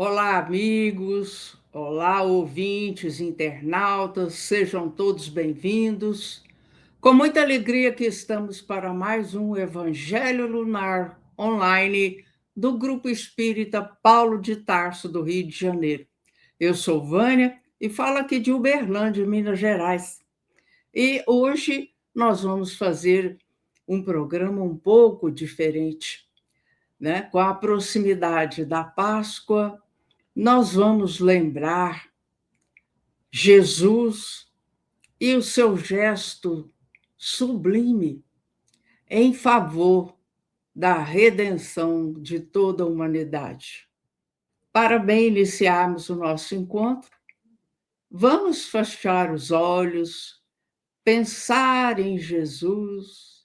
Olá, amigos, olá, ouvintes, internautas, sejam todos bem-vindos. Com muita alegria que estamos para mais um Evangelho Lunar online do Grupo Espírita Paulo de Tarso, do Rio de Janeiro. Eu sou Vânia e falo aqui de Uberlândia, Minas Gerais. E hoje nós vamos fazer um programa um pouco diferente, né? Com a proximidade da Páscoa, nós vamos lembrar Jesus e o seu gesto sublime em favor da redenção de toda a humanidade. Para bem iniciarmos o nosso encontro, vamos fechar os olhos, pensar em Jesus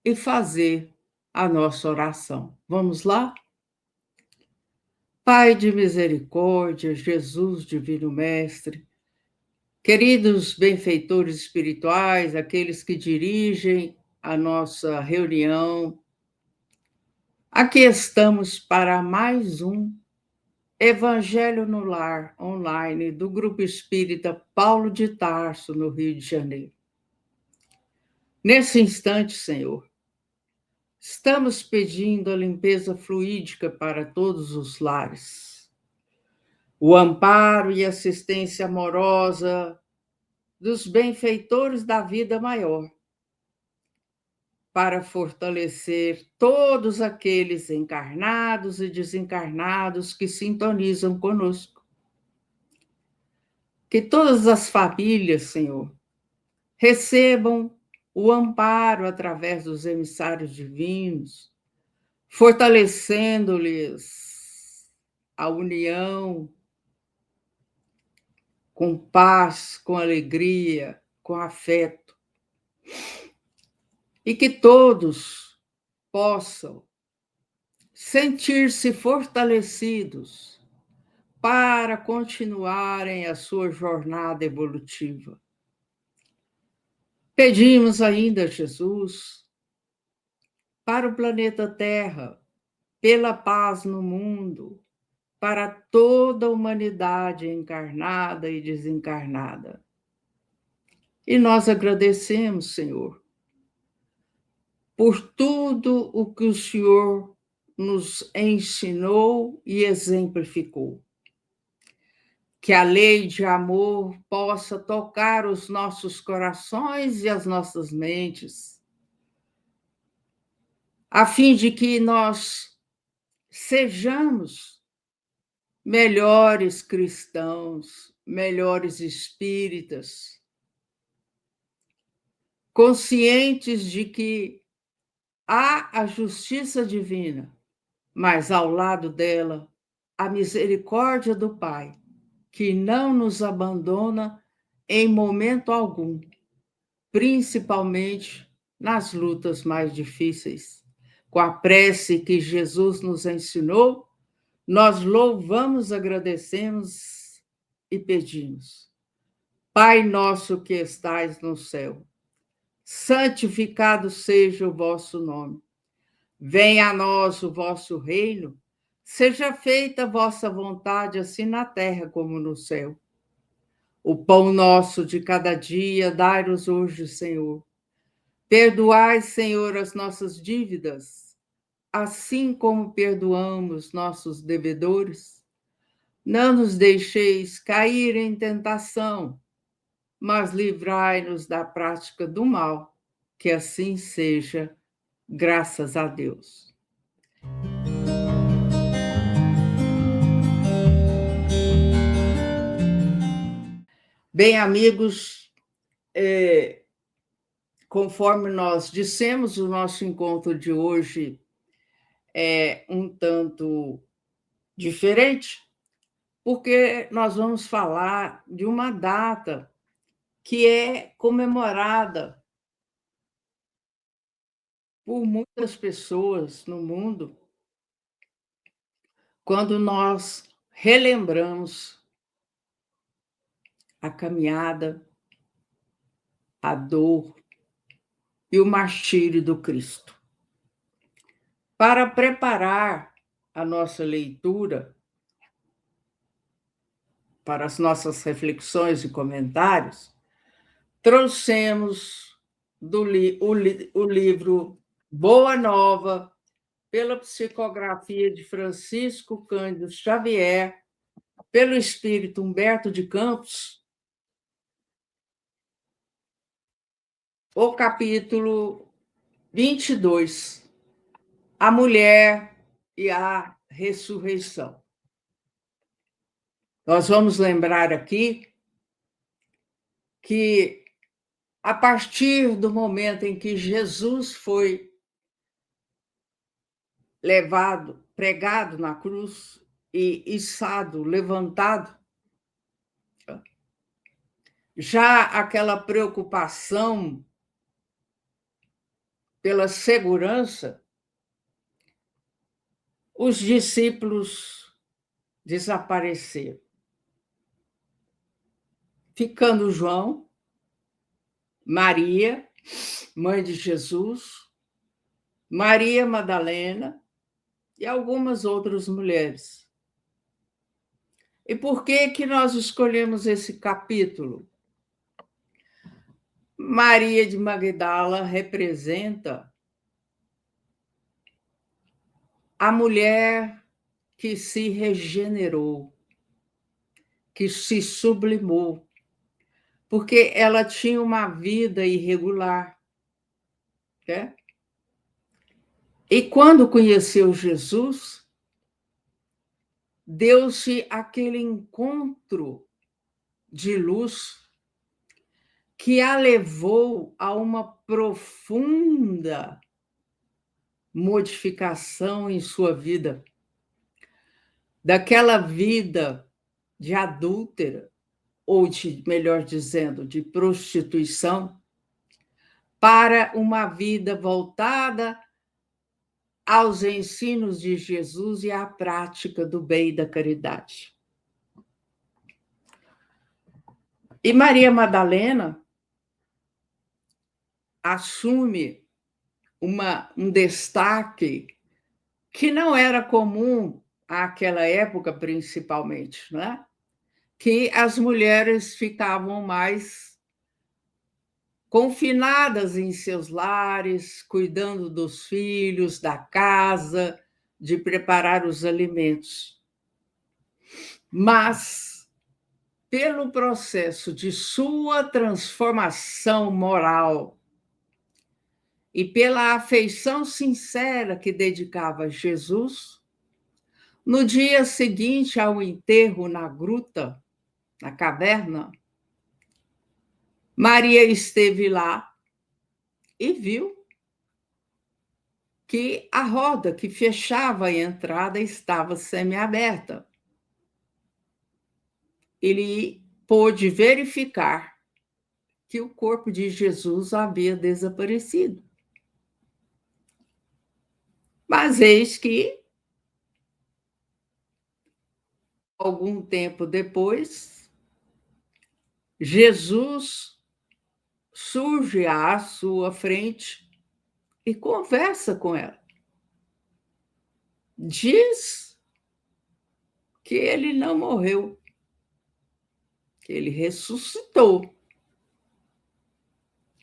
e fazer a nossa oração. Vamos lá? Pai de misericórdia, Jesus, Divino Mestre, queridos benfeitores espirituais, aqueles que dirigem a nossa reunião, aqui estamos para mais um Evangelho no Lar online do Grupo Espírita Paulo de Tarso, no Rio de Janeiro. Nesse instante, Senhor, estamos pedindo a limpeza fluídica para todos os lares, o amparo e assistência amorosa dos benfeitores da vida maior, para fortalecer todos aqueles encarnados e desencarnados que sintonizam conosco. Que todas as famílias, Senhor, recebam o amparo através dos emissários divinos, fortalecendo-lhes a união com paz, com alegria, com afeto. E que todos possam sentir-se fortalecidos para continuarem a sua jornada evolutiva. Pedimos ainda, Jesus, para o planeta Terra, pela paz no mundo, para toda a humanidade encarnada e desencarnada. E nós agradecemos, Senhor, por tudo o que o Senhor nos ensinou e exemplificou. Que a lei de amor possa tocar os nossos corações e as nossas mentes, a fim de que nós sejamos melhores cristãos, melhores espíritas, conscientes de que há a justiça divina, mas ao lado dela, a misericórdia do Pai, que não nos abandona em momento algum, principalmente nas lutas mais difíceis. Com a prece que Jesus nos ensinou, nós louvamos, agradecemos e pedimos. Pai nosso que estais no céu, santificado seja o vosso nome. Venha a nós o vosso reino, seja feita a vossa vontade, assim na terra como no céu. O pão nosso de cada dia, dai-nos hoje, Senhor. Perdoai, Senhor, as nossas dívidas, assim como perdoamos nossos devedores. Não nos deixeis cair em tentação, mas livrai-nos da prática do mal, que assim seja, graças a Deus. Bem, amigos, conforme nós dissemos, o nosso encontro de hoje é um tanto diferente, porque nós vamos falar de uma data que é comemorada por muitas pessoas no mundo quando nós relembramos a caminhada, a dor e o martírio do Cristo. Para preparar a nossa leitura, para as nossas reflexões e comentários, trouxemos o livro Boa Nova, pela psicografia de Francisco Cândido Xavier, pelo espírito Humberto de Campos, o capítulo 22, A Mulher e a Ressurreição. Nós vamos lembrar aqui que, a partir do momento em que Jesus foi levado, pregado na cruz e içado, levantado, já aquela preocupação pela segurança, os discípulos desapareceram, ficando João, Maria, mãe de Jesus, Maria Madalena e algumas outras mulheres. E por que que nós escolhemos esse capítulo? Maria de Magdala representa a mulher que se regenerou, que se sublimou, porque ela tinha uma vida irregular, né? E quando conheceu Jesus, deu-se aquele encontro de luz que a levou a uma profunda modificação em sua vida, daquela vida de adúltera, ou melhor dizendo, de prostituição, para uma vida voltada aos ensinos de Jesus e à prática do bem e da caridade. E Maria Madalena assume um destaque que não era comum àquela época, principalmente, né? Que as mulheres ficavam mais confinadas em seus lares, cuidando dos filhos, da casa, de preparar os alimentos. Mas, pelo processo de sua transformação moral e pela afeição sincera que dedicava a Jesus, no dia seguinte ao enterro na gruta, na caverna, Maria esteve lá e viu que a roda que fechava a entrada estava semiaberta. Ele pôde verificar que o corpo de Jesus havia desaparecido. Mas eis que, algum tempo depois, Jesus surge à sua frente e conversa com ela. Diz que ele não morreu, que ele ressuscitou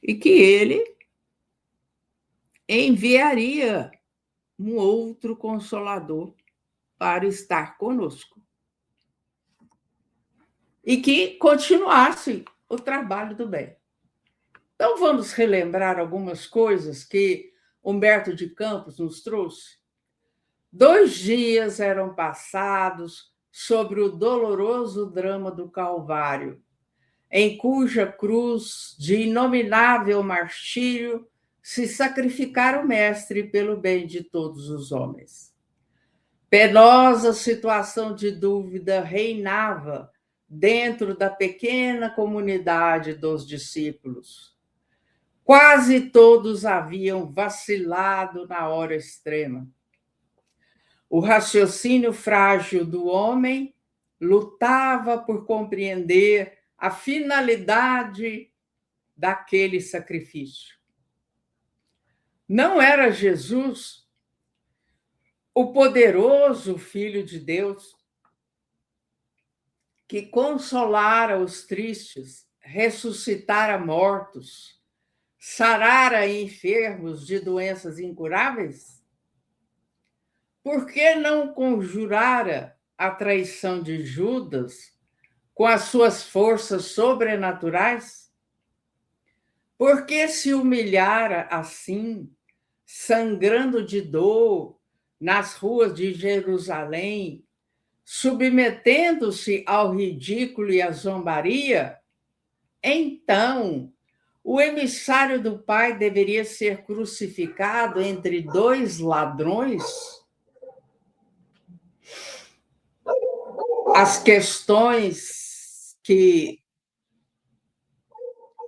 e que ele enviaria um outro consolador para estar conosco e que continuasse o trabalho do bem. Então, vamos relembrar algumas coisas que Humberto de Campos nos trouxe. 2 dias eram passados sobre o doloroso drama do Calvário, em cuja cruz de inominável martírio se sacrificara o Mestre pelo bem de todos os homens. Penosa situação de dúvida reinava dentro da pequena comunidade dos discípulos. Quase todos haviam vacilado na hora extrema. O raciocínio frágil do homem lutava por compreender a finalidade daquele sacrifício. Não era Jesus, o poderoso Filho de Deus, que consolara os tristes, ressuscitara mortos, sarara enfermos de doenças incuráveis? Por que não conjurara a traição de Judas com as suas forças sobrenaturais? Por que se humilhara assim, sangrando de dor, nas ruas de Jerusalém, submetendo-se ao ridículo e à zombaria? Então, o emissário do Pai deveria ser crucificado entre dois ladrões? As questões que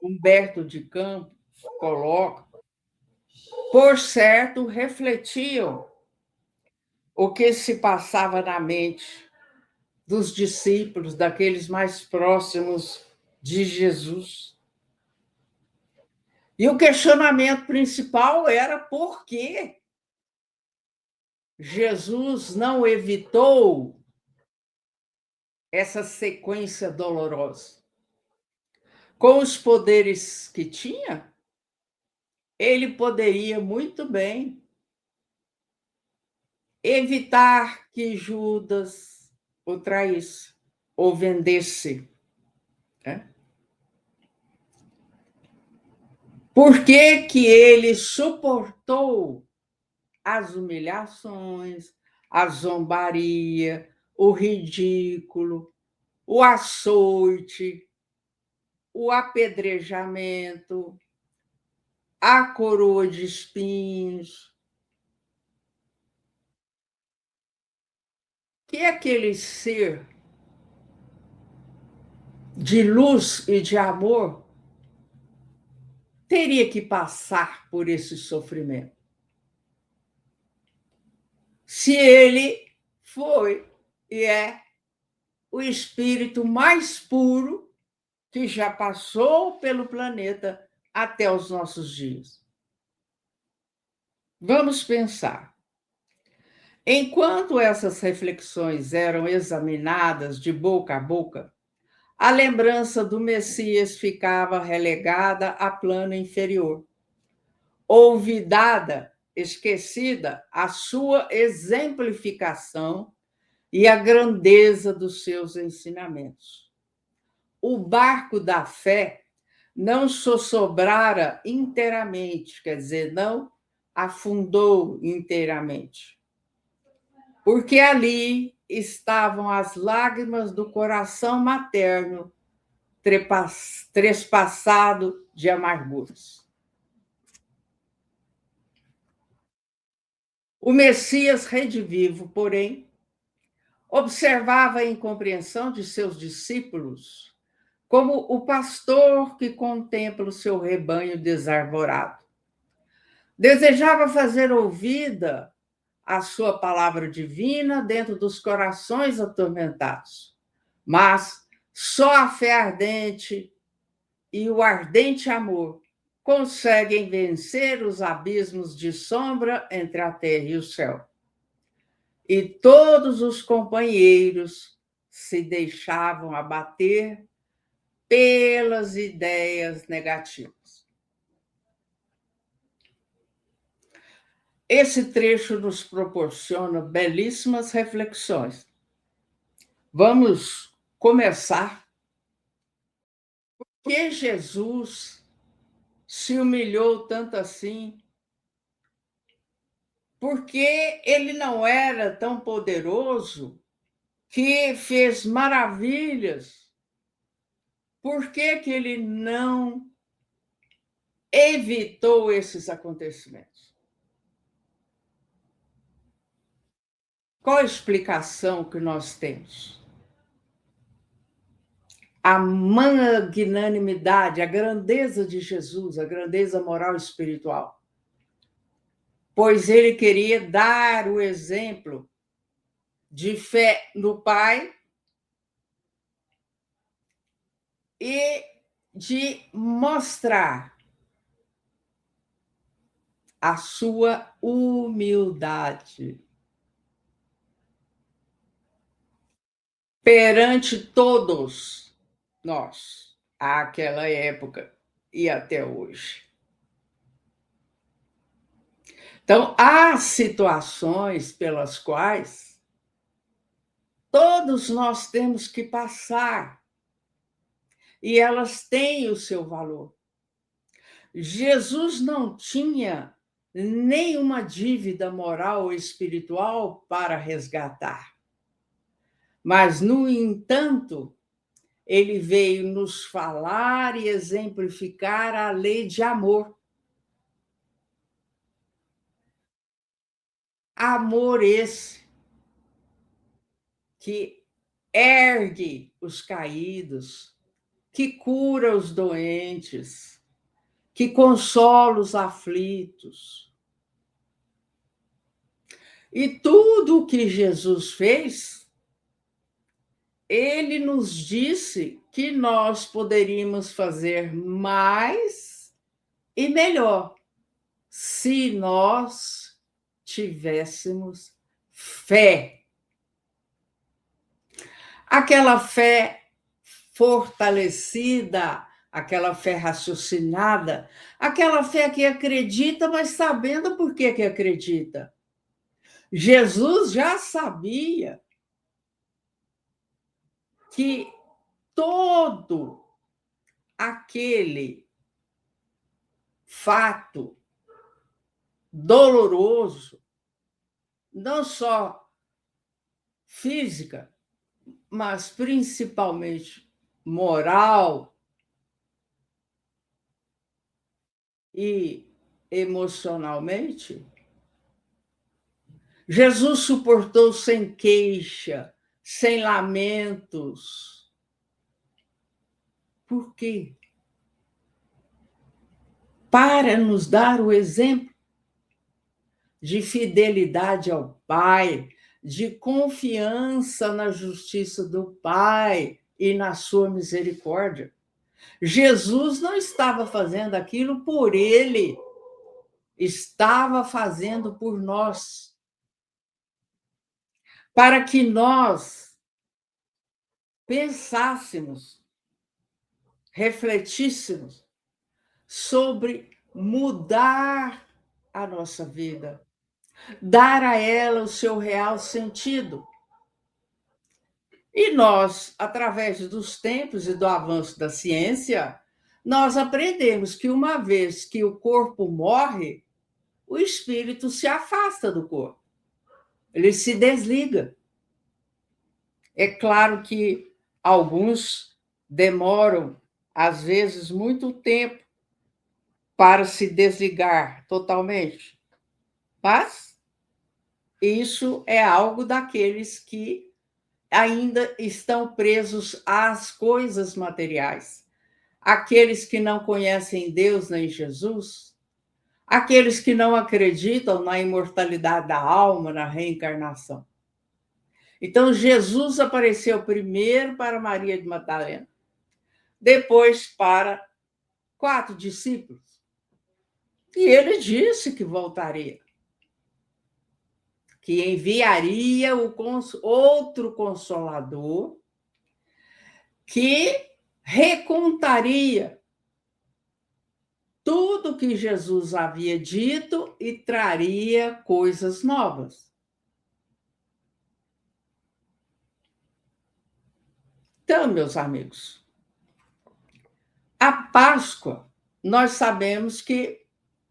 Humberto de Campos coloca, por certo, refletiam o que se passava na mente dos discípulos, daqueles mais próximos de Jesus. E o questionamento principal era por que Jesus não evitou essa sequência dolorosa. Com os poderes que tinha, ele poderia muito bem evitar que Judas o traísse ou vendesse. Né? Por que que ele suportou as humilhações, a zombaria, o ridículo, o açoite, o apedrejamento, a coroa de espinhos? Que aquele ser de luz e de amor teria que passar por esse sofrimento? Se ele foi e é o espírito mais puro que já passou pelo planeta até os nossos dias. Vamos pensar. Enquanto essas reflexões eram examinadas de boca a boca, a lembrança do Messias ficava relegada a plano inferior, olvidada, esquecida a sua exemplificação e a grandeza dos seus ensinamentos. O barco da fé não sossobrara inteiramente, quer dizer, não afundou inteiramente, porque ali estavam as lágrimas do coração materno trespassado de amarguras. O Messias redivivo, porém, observava a incompreensão de seus discípulos como o pastor que contempla o seu rebanho desarvorado. Desejava fazer ouvida a sua palavra divina dentro dos corações atormentados, mas só a fé ardente e o ardente amor conseguem vencer os abismos de sombra entre a terra e o céu. E todos os companheiros se deixavam abater pelas ideias negativas. Esse trecho nos proporciona belíssimas reflexões. Vamos começar. Por que Jesus se humilhou tanto assim? Porque ele não era tão poderoso que fez maravilhas? Por que que ele não evitou esses acontecimentos? Qual a explicação que nós temos? A magnanimidade, a grandeza de Jesus, a grandeza moral e espiritual. Pois ele queria dar o exemplo de fé no Pai e de mostrar a sua humildade. perante todos nós, àquela época e até hoje. Então, há situações pelas quais todos nós temos que passar, e elas têm o seu valor. Jesus não tinha nenhuma dívida moral ou espiritual para resgatar. Mas, no entanto, ele veio nos falar e exemplificar a lei de amor. Amor esse que ergue os caídos, que cura os doentes, que consola os aflitos. E tudo o que Jesus fez, ele nos disse que nós poderíamos fazer mais e melhor se nós tivéssemos fé. Aquela fé fortalecida, aquela fé raciocinada, aquela fé que acredita, mas sabendo por que acredita. Jesus já sabia que todo aquele fato doloroso, não só física, mas principalmente moral e emocionalmente, Jesus suportou sem queixa, sem lamentos. Por quê? Para nos dar o exemplo de fidelidade ao Pai, de confiança na justiça do Pai e na sua misericórdia. Jesus não estava fazendo aquilo por ele, estava fazendo por nós, para que nós pensássemos, refletíssemos sobre mudar a nossa vida, dar a ela o seu real sentido. E nós, através dos tempos e do avanço da ciência, nós aprendemos que uma vez que o corpo morre, o espírito se afasta do corpo, ele se desliga. É claro que alguns demoram, às vezes, muito tempo para se desligar totalmente, mas isso é algo daqueles que ainda estão presos às coisas materiais. Aqueles que não conhecem Deus nem Jesus, aqueles que não acreditam na imortalidade da alma, na reencarnação. Então, Jesus apareceu primeiro para Maria de Madalena, depois para 4 discípulos. E ele disse que voltaria, que enviaria outro consolador que recontaria tudo que Jesus havia dito e traria coisas novas. Então, meus amigos, a Páscoa, nós sabemos que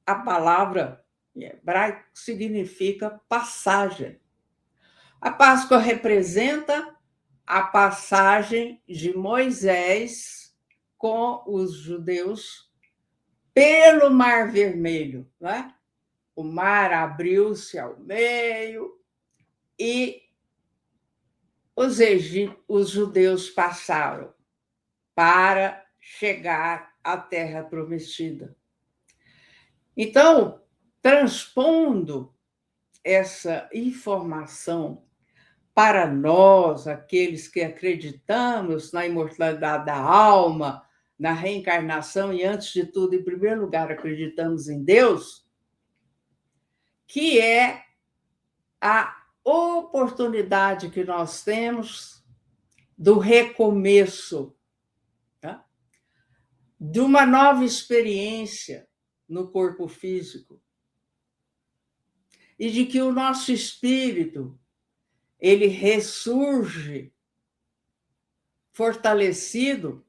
a palavra em hebraico significa passagem. A Páscoa representa a passagem de Moisés com os judeus pelo Mar Vermelho, né? O mar abriu-se ao meio e os judeus passaram para chegar à Terra Prometida. Então, transpondo essa informação para nós, aqueles que acreditamos na imortalidade da alma, na reencarnação e, antes de tudo, em primeiro lugar, acreditamos em Deus, que é a oportunidade que nós temos do recomeço, tá? De uma nova experiência no corpo físico, e de que o nosso espírito ele ressurge fortalecido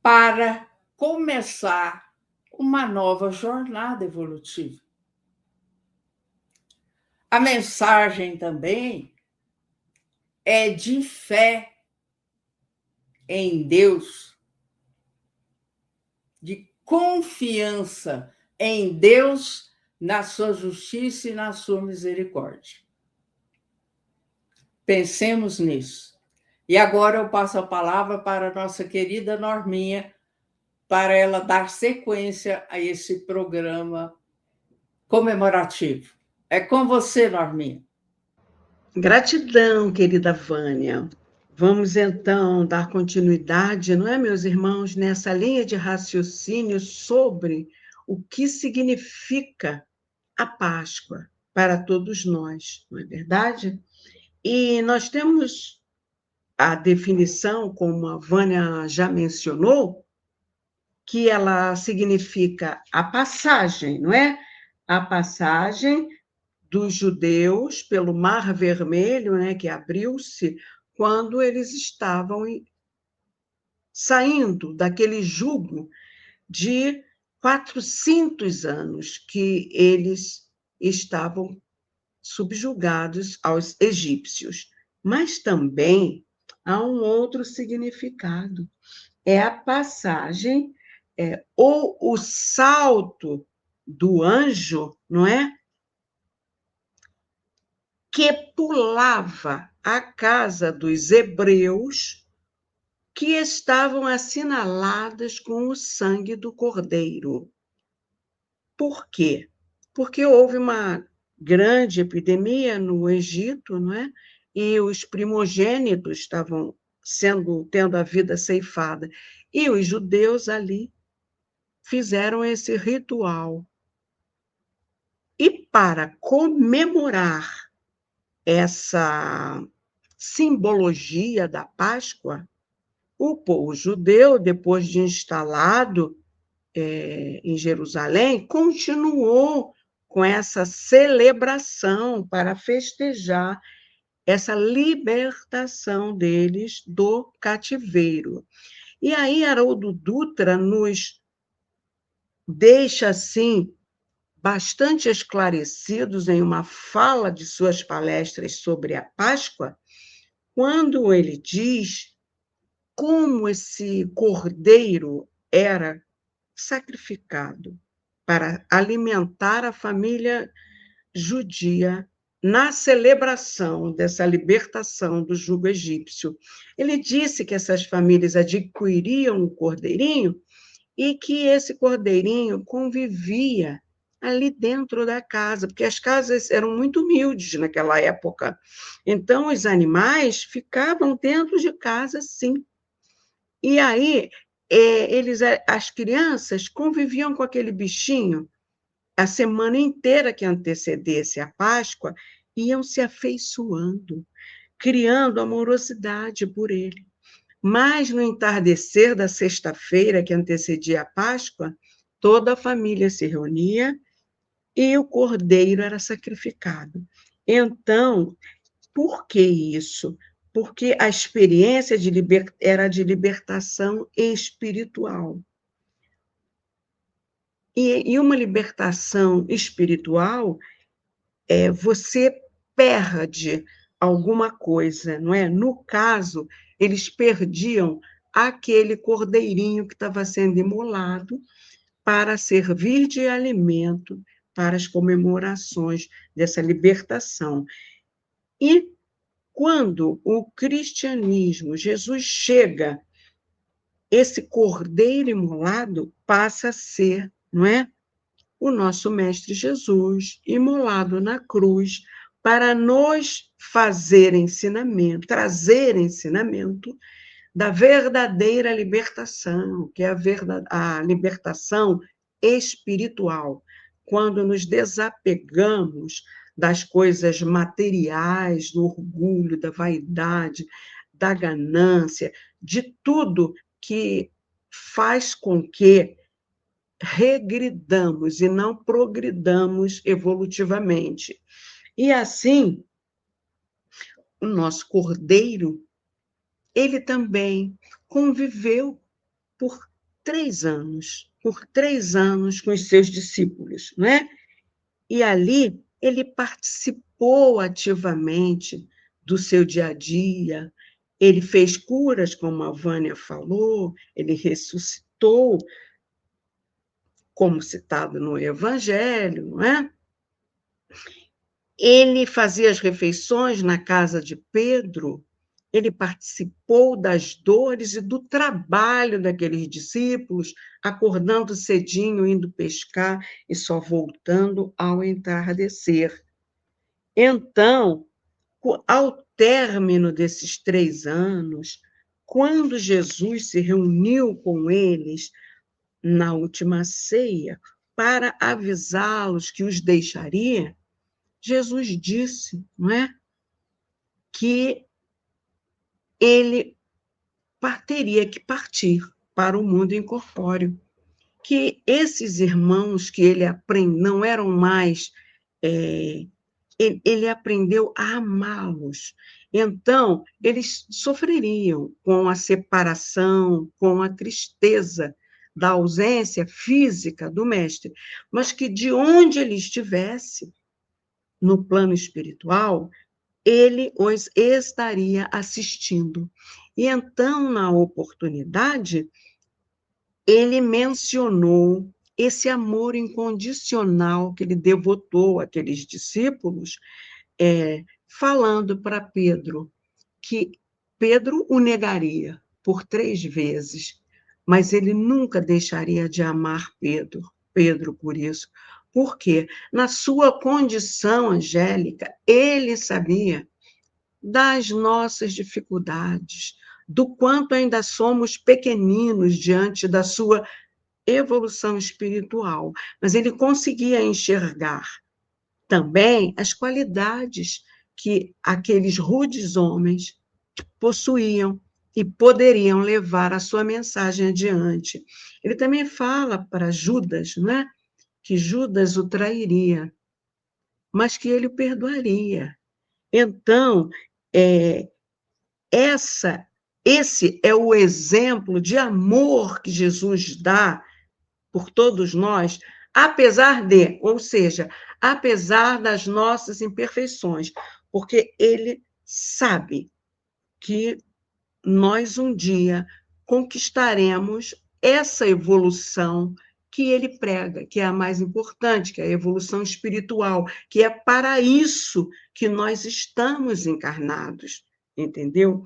para começar uma nova jornada evolutiva. A mensagem também é de fé em Deus, de confiança em Deus, na sua justiça e na sua misericórdia. Pensemos nisso. E agora eu passo a palavra para a nossa querida Norminha, para ela dar sequência a esse programa comemorativo. É com você, Norminha. Gratidão, querida Vânia. Vamos então dar continuidade, não é, meus irmãos, nessa linha de raciocínio sobre o que significa a Páscoa para todos nós, não é verdade? E nós temos a definição, como a Vânia já mencionou, que ela significa a passagem, não é? A passagem dos judeus pelo Mar Vermelho, né, que abriu-se quando eles estavam saindo daquele jugo de 400 anos que eles estavam subjugados aos egípcios. Mas também há um outro significado, é a passagem, ou o salto do anjo, não é? Que pulava a casa dos hebreus que estavam assinaladas com o sangue do cordeiro. Por quê? Porque houve uma grande epidemia no Egito, não é? E os primogênitos estavam tendo a vida ceifada. E os judeus ali fizeram esse ritual. E para comemorar essa simbologia da Páscoa, o povo judeu, depois de instalado em Jerusalém, continuou com essa celebração para festejar essa libertação deles do cativeiro. E aí Haroldo Dutra nos deixa assim bastante esclarecidos em uma fala de suas palestras sobre a Páscoa, quando ele diz como esse cordeiro era sacrificado para alimentar a família judia na celebração dessa libertação do jugo egípcio. Ele disse que essas famílias adquiriam o cordeirinho e que esse cordeirinho convivia ali dentro da casa, porque as casas eram muito humildes naquela época. Então, os animais ficavam dentro de casa, sim. E aí, as crianças conviviam com aquele bichinho a semana inteira que antecedesse a Páscoa, iam se afeiçoando, criando amorosidade por ele. Mas no entardecer da sexta-feira que antecedia a Páscoa, toda a família se reunia e o cordeiro era sacrificado. Então, por que isso? Porque a experiência era de libertação espiritual. E uma libertação espiritual, você perde alguma coisa, não é? No caso, eles perdiam aquele cordeirinho que estava sendo imolado para servir de alimento para as comemorações dessa libertação. E quando o cristianismo, Jesus chega, esse cordeiro imolado passa a ser, não é? O nosso Mestre Jesus, imolado na cruz, para nos fazer ensinamento, trazer ensinamento da verdadeira libertação, que é a libertação espiritual, quando nos desapegamos das coisas materiais, do orgulho, da vaidade, da ganância, de tudo que faz com que regridamos e não progridamos evolutivamente. E assim, o nosso Cordeiro, ele também conviveu por 3 anos, com os seus discípulos, não é? E ali ele participou ativamente do seu dia a dia, ele fez curas, como a Vânia falou, ele ressuscitou, como citado no Evangelho, não é? Ele fazia as refeições na casa de Pedro, ele participou das dores e do trabalho daqueles discípulos, acordando cedinho, indo pescar e só voltando ao entardecer. Então, ao término desses 3 anos, quando Jesus se reuniu com eles na última ceia para avisá-los que os deixaria, Jesus disse, não é, que ele teria que partir para o mundo incorpóreo, que esses irmãos que ele aprendeu não eram mais, ele aprendeu a amá-los. Então, eles sofreriam com a separação, com a tristeza da ausência física do mestre, mas que de onde ele estivesse, no plano espiritual, ele os estaria assistindo. E então, na oportunidade, ele mencionou esse amor incondicional que ele devotou àqueles discípulos, falando para Pedro que Pedro o negaria por 3 vezes, mas ele nunca deixaria de amar Pedro por isso. Porque, na sua condição angélica, ele sabia das nossas dificuldades, do quanto ainda somos pequeninos diante da sua evolução espiritual, mas ele conseguia enxergar também as qualidades que aqueles rudes homens possuíam e poderiam levar a sua mensagem adiante. Ele também fala para Judas, não é? Que Judas o trairia, mas que ele o perdoaria. Então, é, esse é o exemplo de amor que Jesus dá por todos nós, ou seja, apesar das nossas imperfeições, porque ele sabe que nós um dia conquistaremos essa evolução que ele prega, que é a mais importante, que é a evolução espiritual, que é para isso que nós estamos encarnados, entendeu?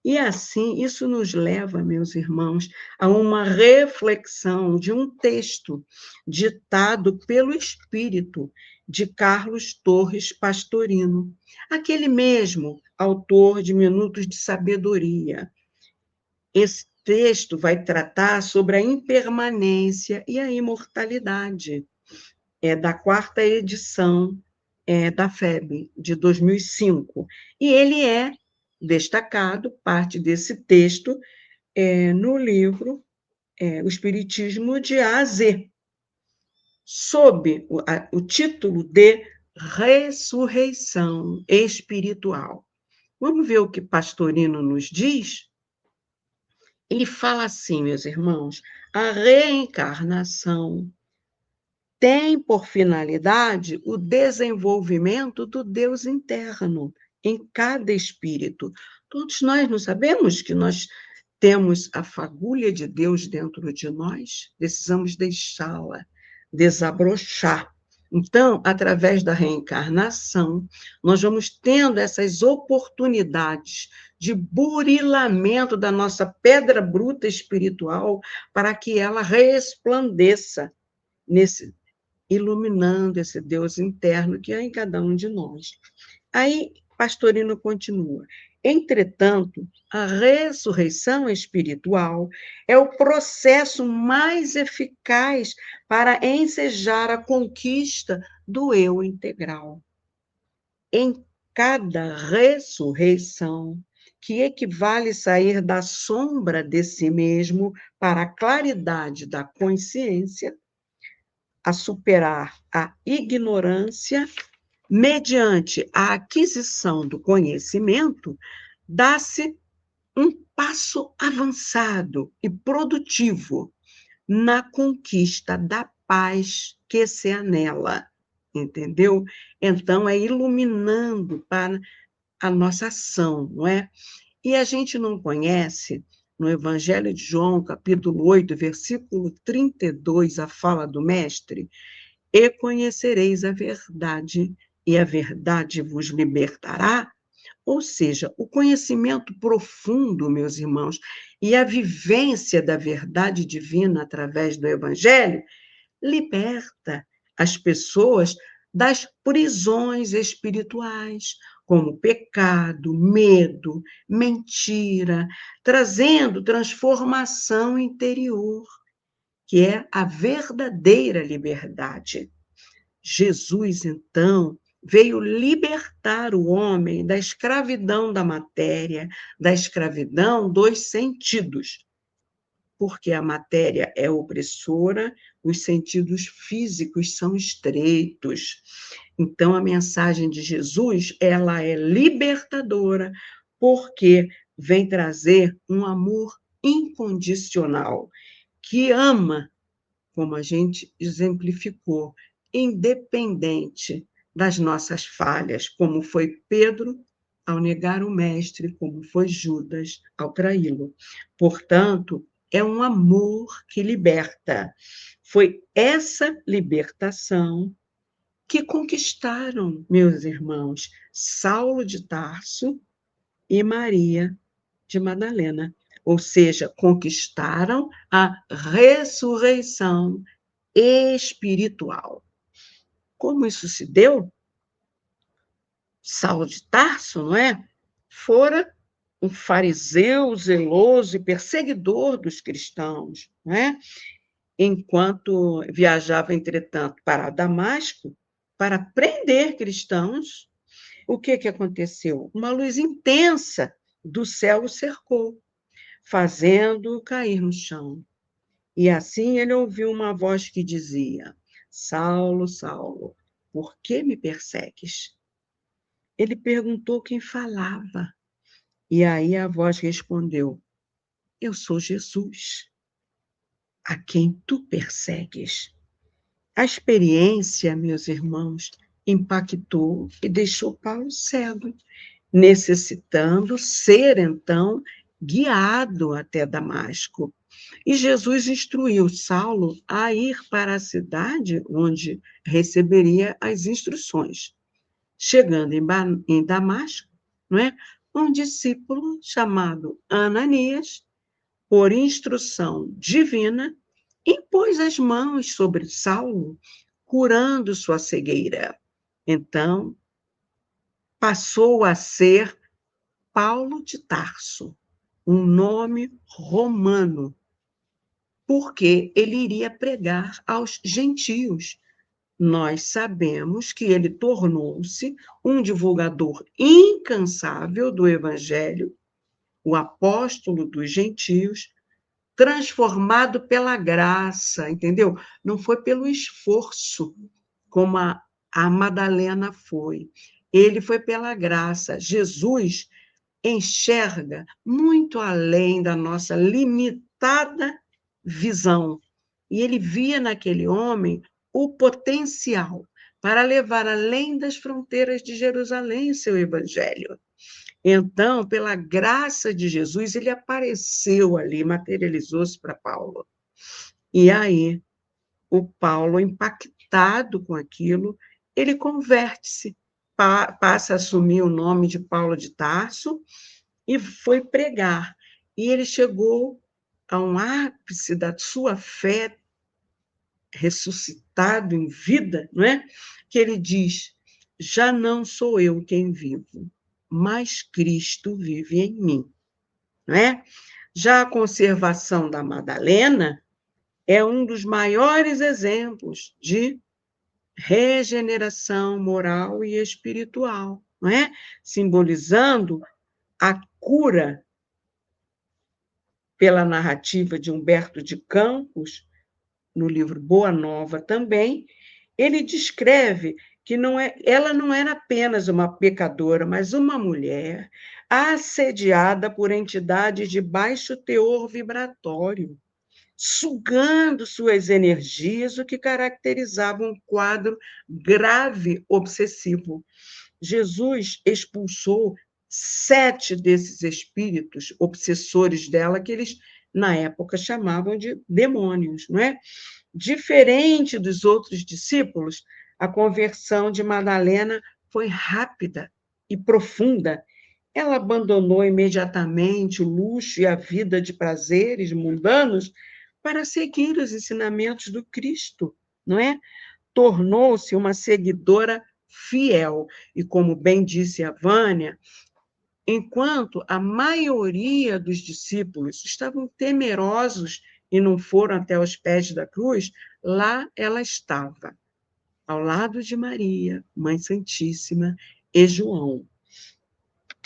E assim, isso nos leva, meus irmãos, a uma reflexão de um texto ditado pelo Espírito de Carlos Torres Pastorino, aquele mesmo autor de Minutos de Sabedoria. Esse texto vai tratar sobre a impermanência e a imortalidade. É da 4ª edição da FEB, de 2005. E ele é destacado, parte desse texto, no livro O Espiritismo de A a Z, sob o título de Ressurreição Espiritual. Vamos ver o que Pastorino nos diz? Ele fala assim, meus irmãos, a reencarnação tem por finalidade o desenvolvimento do Deus interno em cada espírito. Todos nós não sabemos que nós temos a fagulha de Deus dentro de nós, precisamos deixá-la desabrochar. Então, através da reencarnação, nós vamos tendo essas oportunidades de burilamento da nossa pedra bruta espiritual para que ela resplandeça iluminando esse Deus interno que há em cada um de nós. Aí, Pastorino continua. Entretanto, a ressurreição espiritual é o processo mais eficaz para ensejar a conquista do eu integral. Em cada ressurreição que equivale sair da sombra de si mesmo para a claridade da consciência, a superar a ignorância, mediante a aquisição do conhecimento, dá-se um passo avançado e produtivo na conquista da paz que se anela, entendeu? Então, é iluminando para a nossa ação, não é? E a gente não conhece, no Evangelho de João, capítulo 8, versículo 32, a fala do Mestre: e conhecereis a verdade, e a verdade vos libertará. Ou seja, o conhecimento profundo, meus irmãos, e a vivência da verdade divina através do Evangelho liberta as pessoas das prisões espirituais, como pecado, medo, mentira, trazendo transformação interior, que é a verdadeira liberdade. Jesus, então, veio libertar o homem da escravidão da matéria, da escravidão dos sentidos, porque a matéria é opressora, os sentidos físicos são estreitos. Então, a mensagem de Jesus, ela é libertadora, porque vem trazer um amor incondicional, que ama, como a gente exemplificou, independente das nossas falhas, como foi Pedro ao negar o mestre, como foi Judas ao traí-lo. Portanto, é um amor que liberta. Foi essa libertação que conquistaram, meus irmãos, Saulo de Tarso e Maria de Madalena. Ou seja, conquistaram a ressurreição espiritual. Como isso se deu? Saulo de Tarso, não é? Fora um fariseu zeloso e perseguidor dos cristãos, não é? Enquanto viajava, entretanto, para Damasco, para prender cristãos, o que aconteceu? Uma luz intensa do céu o cercou, fazendo-o cair no chão. E assim ele ouviu uma voz que dizia: Saulo, Saulo, por que me persegues? Ele perguntou quem falava. E aí a voz respondeu: eu sou Jesus, a quem tu persegues. A experiência, meus irmãos, impactou e deixou Paulo cego, necessitando ser, então, guiado até Damasco. E Jesus instruiu Saulo a ir para a cidade onde receberia as instruções. Chegando em Damasco, não é? Um discípulo chamado Ananias, por instrução divina, impôs as mãos sobre Saulo, curando sua cegueira. Então, passou a ser Paulo de Tarso, um nome romano, porque ele iria pregar aos gentios. Nós sabemos que ele tornou-se um divulgador incansável do Evangelho, o apóstolo dos gentios, transformado pela graça, entendeu? Não foi pelo esforço, como a Madalena foi. Ele foi pela graça. Jesus enxerga muito além da nossa limitada visão. E ele via naquele homem o potencial para levar além das fronteiras de Jerusalém seu evangelho. Então, pela graça de Jesus, ele apareceu ali, materializou-se para Paulo. E aí, o Paulo, impactado com aquilo, ele converte-se, passa a assumir o nome de Paulo de Tarso e foi pregar. E ele chegou a um ápice da sua fé, ressuscitado em vida, não é? Que ele diz: já não sou eu quem vivo, mas Cristo vive em mim, não é? Já a conservação da Madalena é um dos maiores exemplos de regeneração moral e espiritual, não é? Simbolizando a cura pela narrativa de Humberto de Campos, no livro Boa Nova também, ele descreve que ela não era apenas uma pecadora, mas uma mulher assediada por entidades de baixo teor vibratório, sugando suas energias, o que caracterizava um quadro grave obsessivo. Jesus expulsou 7 desses espíritos obsessores dela, que eles, na época, chamavam de demônios, não é? Diferente dos outros discípulos, a conversão de Madalena foi rápida e profunda. Ela abandonou imediatamente o luxo e a vida de prazeres mundanos para seguir os ensinamentos do Cristo, não é? Tornou-se uma seguidora fiel. E, como bem disse a Vânia, enquanto a maioria dos discípulos estavam temerosos e não foram até os pés da cruz, lá ela estava, ao lado de Maria, Mãe Santíssima, e João.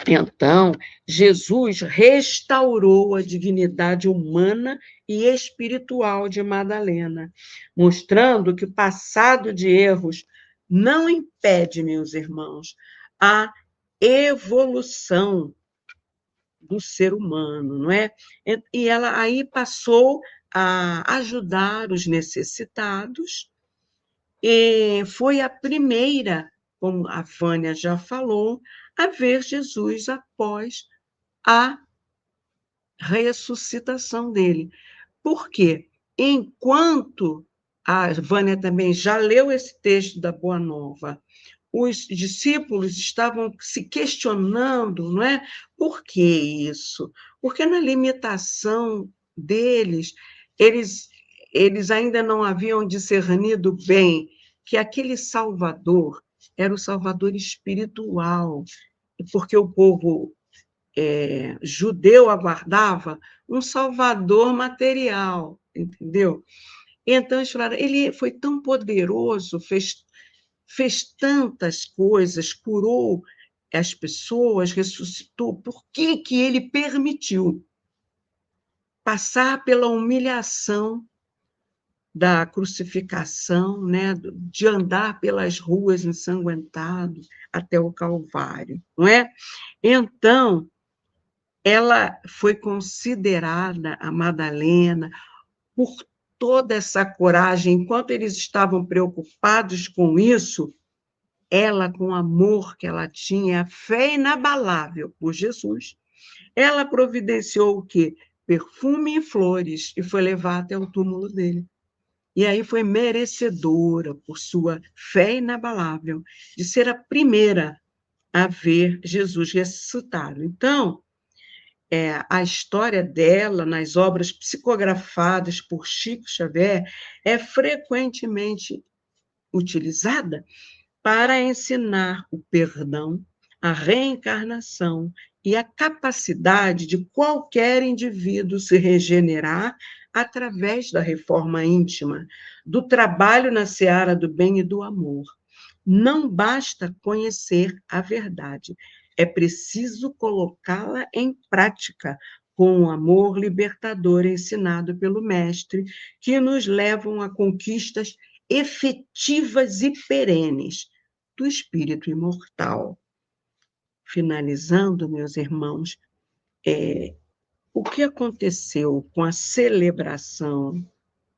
Então, Jesus restaurou a dignidade humana e espiritual de Madalena, mostrando que o passado de erros não impede, meus irmãos, a evolução do ser humano, não é? E ela aí passou a ajudar os necessitados, e foi a primeira, como a Vânia já falou, a ver Jesus após a ressuscitação dele. Por quê? Enquanto a Vânia também já leu esse texto da Boa Nova, os discípulos estavam se questionando, não é? Por que isso? Porque na limitação deles, eles ainda não haviam discernido bem que aquele Salvador era o Salvador espiritual, porque o povo judeu aguardava um Salvador material, entendeu? Então, eles falaram, ele foi tão poderoso, fez tantas coisas, curou as pessoas, ressuscitou, por que que ele permitiu passar pela humilhação da crucificação, né, de andar pelas ruas ensanguentado até o Calvário, não é? Então, ela foi considerada, a Madalena, por toda essa coragem. Enquanto eles estavam preocupados com isso, ela, com o amor que ela tinha, a fé inabalável por Jesus, ela providenciou o quê? Perfume e flores, e foi levar até o túmulo dele. E aí foi merecedora, por sua fé inabalável, de ser a primeira a ver Jesus ressuscitado. Então, a história dela, nas obras psicografadas por Chico Xavier, é frequentemente utilizada para ensinar o perdão, a reencarnação e a capacidade de qualquer indivíduo se regenerar através da reforma íntima, do trabalho na seara do bem e do amor. Não basta conhecer a verdade, é preciso colocá-la em prática com o amor libertador ensinado pelo Mestre, que nos levam a conquistas efetivas e perenes do espírito imortal. Finalizando, meus irmãos, o que aconteceu com a celebração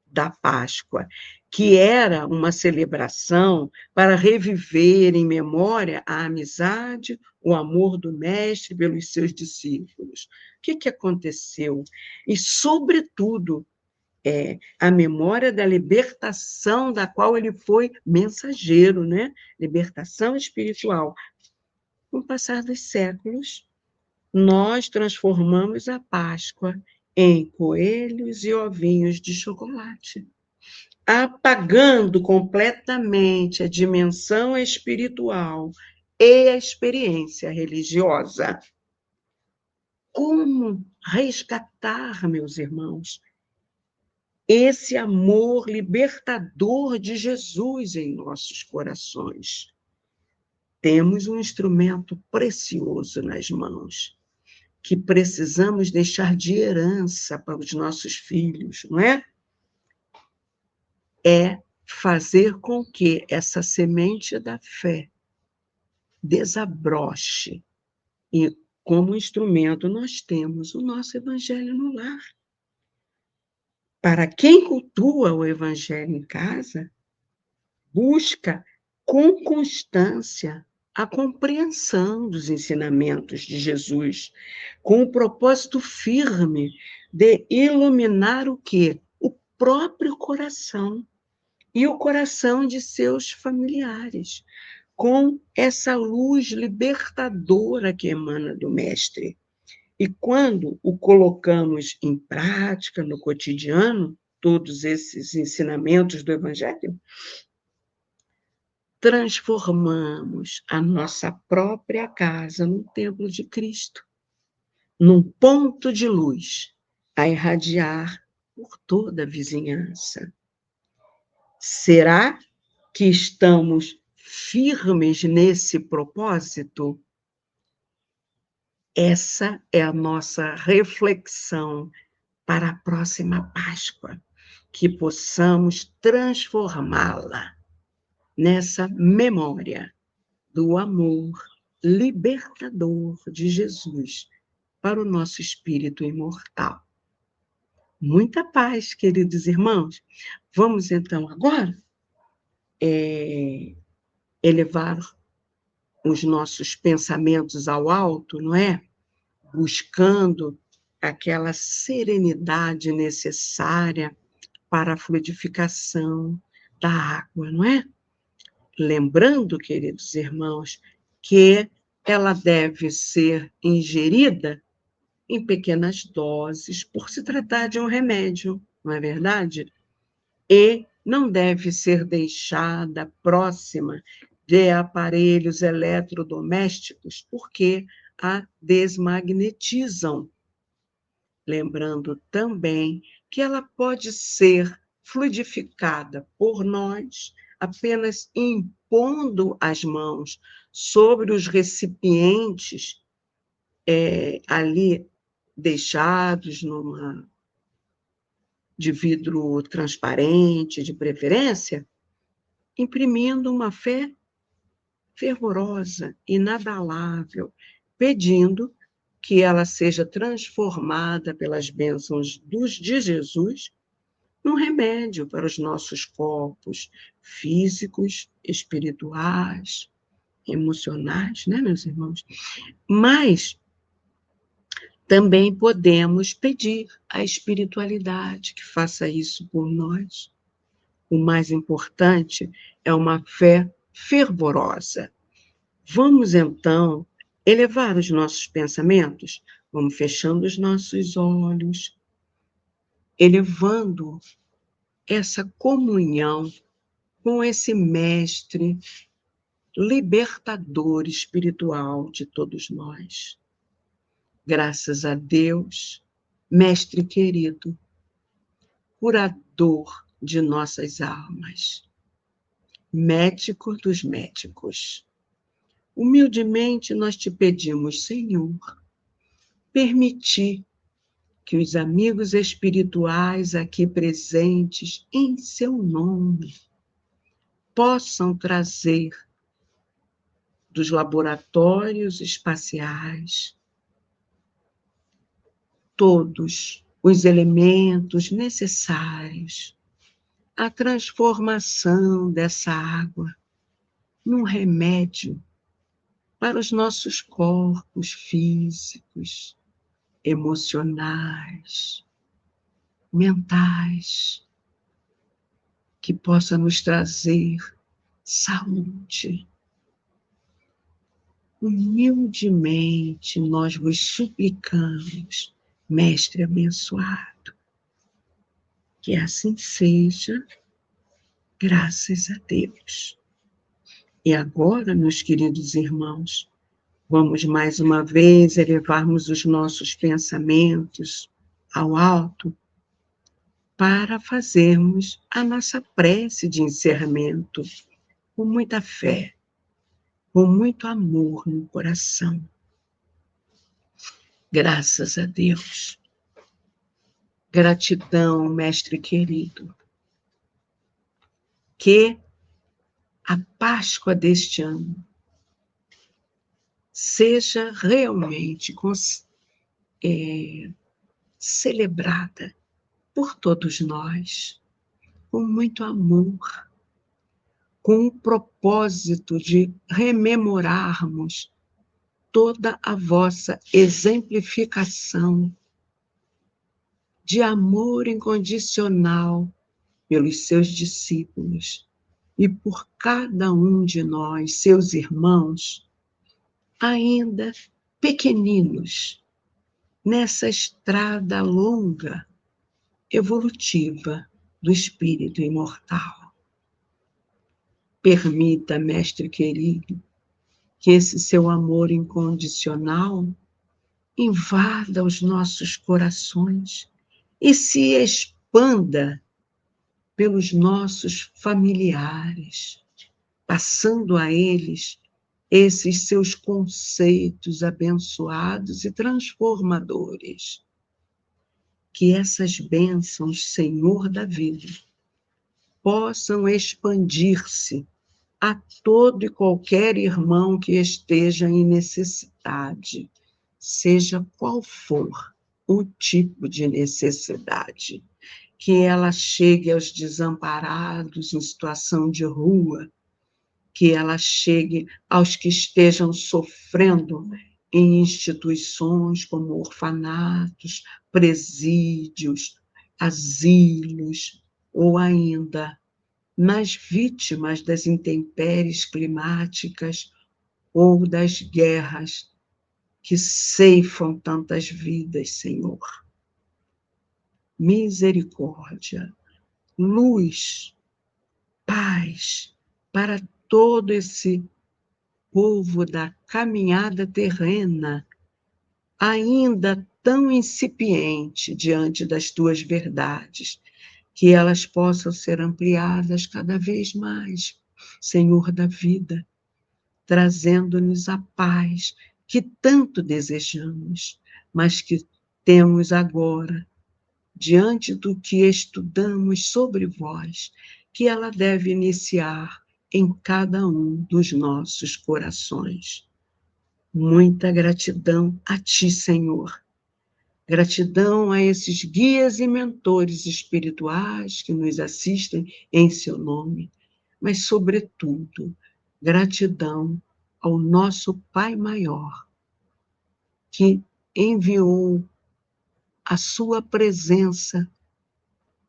da Páscoa, que era uma celebração para reviver em memória a amizade, o amor do Mestre pelos seus discípulos. O que aconteceu? E, sobretudo, a memória da libertação da qual ele foi mensageiro, né? Libertação espiritual. Com o passar dos séculos, nós transformamos a Páscoa em coelhos e ovinhos de chocolate, apagando completamente a dimensão espiritual e a experiência religiosa. Como resgatar, meus irmãos, esse amor libertador de Jesus em nossos corações? Temos um instrumento precioso nas mãos. que precisamos deixar de herança para os nossos filhos, não é? É fazer com que essa semente da fé desabroche. E, como instrumento, nós temos o nosso evangelho no lar. Para quem cultua o evangelho em casa, busca com constância a compreensão dos ensinamentos de Jesus, com o propósito firme de iluminar o quê? O próprio coração e o coração de seus familiares, com essa luz libertadora que emana do Mestre. E quando o colocamos em prática no cotidiano, todos esses ensinamentos do Evangelho, transformamos a nossa própria casa num templo de Cristo, num ponto de luz a irradiar por toda a vizinhança. Será que estamos firmes nesse propósito? Essa é a nossa reflexão para a próxima Páscoa, que possamos transformá-la nessa memória do amor libertador de Jesus para o nosso espírito imortal. Muita paz, queridos irmãos. Vamos então agora elevar os nossos pensamentos ao alto, não é? Buscando aquela serenidade necessária para a fluidificação da água, não é? Lembrando, queridos irmãos, que ela deve ser ingerida em pequenas doses, por se tratar de um remédio, não é verdade? E não deve ser deixada próxima de aparelhos eletrodomésticos, porque a desmagnetizam. Lembrando também que ela pode ser fluidificada por nós apenas impondo as mãos sobre os recipientes ali deixados de vidro transparente, de preferência, imprimindo uma fé fervorosa, inabalável, pedindo que ela seja transformada pelas bênçãos de Jesus num remédio para os nossos corpos físicos, espirituais, emocionais, né, meus irmãos? Mas também podemos pedir à espiritualidade que faça isso por nós. O mais importante é uma fé fervorosa. Vamos, então, elevar os nossos pensamentos? Vamos fechando os nossos olhos, elevando essa comunhão com esse mestre libertador espiritual de todos nós. Graças a Deus, mestre querido, curador de nossas almas, médico dos médicos. Humildemente nós te pedimos, Senhor, permitir que os amigos espirituais aqui presentes, em seu nome, possam trazer dos laboratórios espaciais todos os elementos necessários à transformação dessa água num remédio para os nossos corpos físicos, emocionais, mentais, que possa nos trazer saúde. Humildemente nós vos suplicamos, Mestre abençoado, que assim seja, graças a Deus. E agora, meus queridos irmãos, vamos mais uma vez elevarmos os nossos pensamentos ao alto para fazermos a nossa prece de encerramento com muita fé, com muito amor no coração. Graças a Deus. Gratidão, mestre querido. Que a Páscoa deste ano seja realmente celebrada por todos nós, com muito amor, com o propósito de rememorarmos toda a vossa exemplificação de amor incondicional pelos seus discípulos e por cada um de nós, seus irmãos, ainda pequeninos, nessa estrada longa, evolutiva do espírito imortal. Permita, mestre querido, que esse seu amor incondicional invada os nossos corações e se expanda pelos nossos familiares, passando a eles esses seus conceitos abençoados e transformadores. Que essas bênçãos, Senhor da vida, possam expandir-se a todo e qualquer irmão que esteja em necessidade, seja qual for o tipo de necessidade. Que ela chegue aos desamparados em situação de rua, que ela chegue aos que estejam sofrendo em instituições como orfanatos, presídios, asilos, ou ainda nas vítimas das intempéries climáticas ou das guerras que ceifam tantas vidas, Senhor. Misericórdia, luz, paz para todo esse povo da caminhada terrena, ainda tão incipiente diante das tuas verdades, que elas possam ser ampliadas cada vez mais, Senhor da vida, trazendo-nos a paz que tanto desejamos, mas que temos agora, diante do que estudamos sobre vós, que ela deve iniciar em cada um dos nossos corações. Muita gratidão a ti, Senhor. Gratidão a esses guias e mentores espirituais que nos assistem em seu nome, mas, sobretudo, gratidão ao nosso Pai Maior, que enviou a sua presença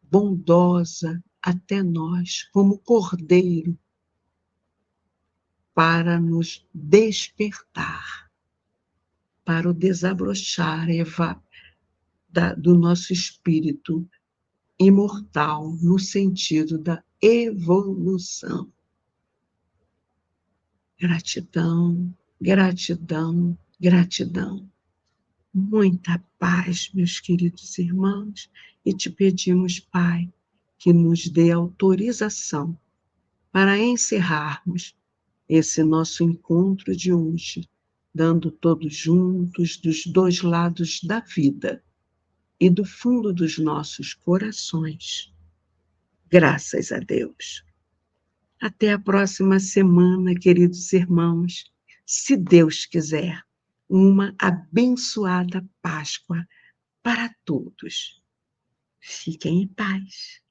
bondosa até nós, como cordeiro, para nos despertar, para o desabrochar do nosso espírito imortal, no sentido da evolução. Gratidão, gratidão, gratidão. Muita paz, meus queridos irmãos, e te pedimos, Pai, que nos dê autorização para encerrarmos esse nosso encontro de hoje, dando todos juntos dos dois lados da vida e do fundo dos nossos corações. Graças a Deus. Até a próxima semana, queridos irmãos, se Deus quiser. Uma abençoada Páscoa para todos. Fiquem em paz.